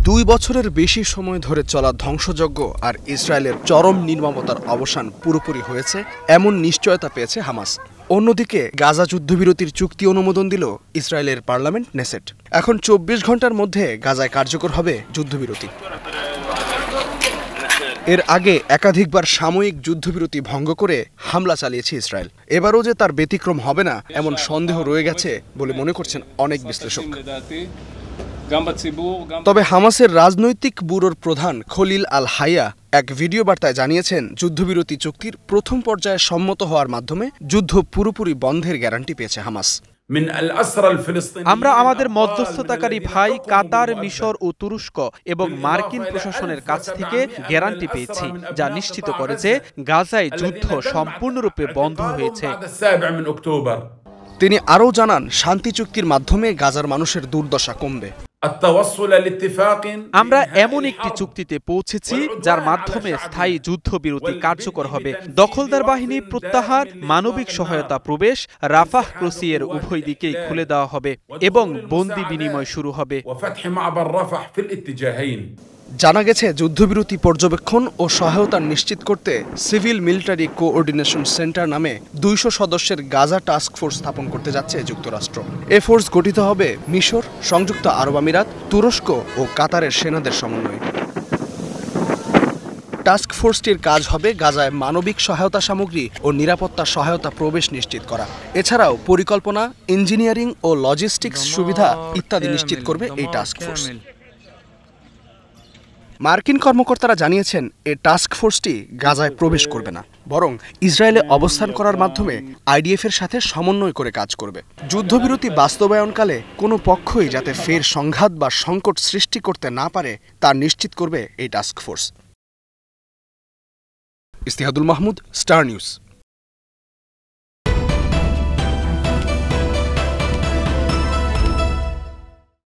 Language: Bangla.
2 বছরের বেশি সময় ধরে চলা ধ্বংসযজ্ঞ আর ইসরায়েলের চরম নির্মমতার অবসান পুরোপুরি হয়েছে এমন নিশ্চয়তা পেয়েছে হামাস। অন্যদিকে গাজা যুদ্ধবিরতির চুক্তি অনুমোদন দিল ইসরায়েলের পার্লামেন্ট নেসেট। এখন 24 ঘন্টার মধ্যে গাজায় কার্যকর হবে যুদ্ধবিরতি। এর আগে একাধিকবার সাময়িক যুদ্ধবিরতি ভঙ্গ করে হামলা চালিয়েছে ইসরায়েল। এবারও যে তার ব্যতিক্রম হবে না এমন সন্দেহ রয়ে গেছে বলে মনে করছেন অনেক বিশ্লেষক। তবে হামাসের রাজনৈতিক ব্যুরোর প্রধান খলিল আল হাইয়া এক ভিডিও বার্তায় জানিয়েছেন, যুদ্ধবিরতি চুক্তির প্রথম পর্যায়ে সম্মত হওয়ার মাধ্যমে যুদ্ধ পুরোপুরি বন্ধের গ্যারান্টি পেয়েছে হামাস। আমরা আমাদের মধ্যস্থতাকারী ভাই কাতার, মিশর ও তুরস্ক এবং মার্কিন প্রশাসনের কাছ থেকে গ্যারান্টি পেয়েছি, যা নিশ্চিত করে যে গাজায় যুদ্ধ সম্পূর্ণরূপে বন্ধ হয়েছে। তিনি আরও জানান, শান্তি চুক্তির মাধ্যমে গাজার মানুষের দুর্দশা কমবে। আমরা এমন একটি চুক্তিতে পৌঁছেছি যার মাধ্যমে স্থায়ী যুদ্ধবিরতি কার্যকর হবে। দখলদার বাহিনী প্রত্যাহার, মানবিক সহায়তা প্রবেশ, রাফাহ ক্রসিংয়ের উভয় দিকেই খুলে দেওয়া হবে এবং বন্দি বিনিময় শুরু হবে। জানা গেছে, যুদ্ধবিরতি পর্যবেক্ষণ ও সহায়তা নিশ্চিত করতে সিভিল মিলিটারি কোঅর্ডিনেশন সেন্টার নামে 200 সদস্যের গাজা টাস্ক ফোর্স স্থাপন করতে যাচ্ছে যুক্তরাষ্ট্র। এ ফোর্স গঠিত হবে মিশর, সংযুক্ত আরব আমিরাত, তুরস্ক ও কাতারের সেনাদের সমন্বয়ে। টাস্ক ফোর্সটির কাজ হবে গাজায় মানবিক সহায়তা সামগ্রী ও নিরাপত্তা সহায়তা প্রবেশ নিশ্চিত করা। এছাড়াও পরিকল্পনা, ইঞ্জিনিয়ারিং ও লজিস্টিক্স সুবিধা ইত্যাদি নিশ্চিত করবে এই টাস্ক ফোর্স। মার্কিন কর্মকর্তারা জানিয়েছেন, এই টাস্ক ফোর্সটি গাজায় প্রবেশ করবে না, বরং ইসরায়েলে অবস্থান করার মাধ্যমে আইডিএফের সাথে সমন্বয় করে কাজ করবে। যুদ্ধবিরতি বাস্তবায়নকালে কোনো পক্ষই যাতে ফের সংঘাত বা সংকট সৃষ্টি করতে না পারে তা নিশ্চিত করবে এই task force. Istihadul Mahmud, star news.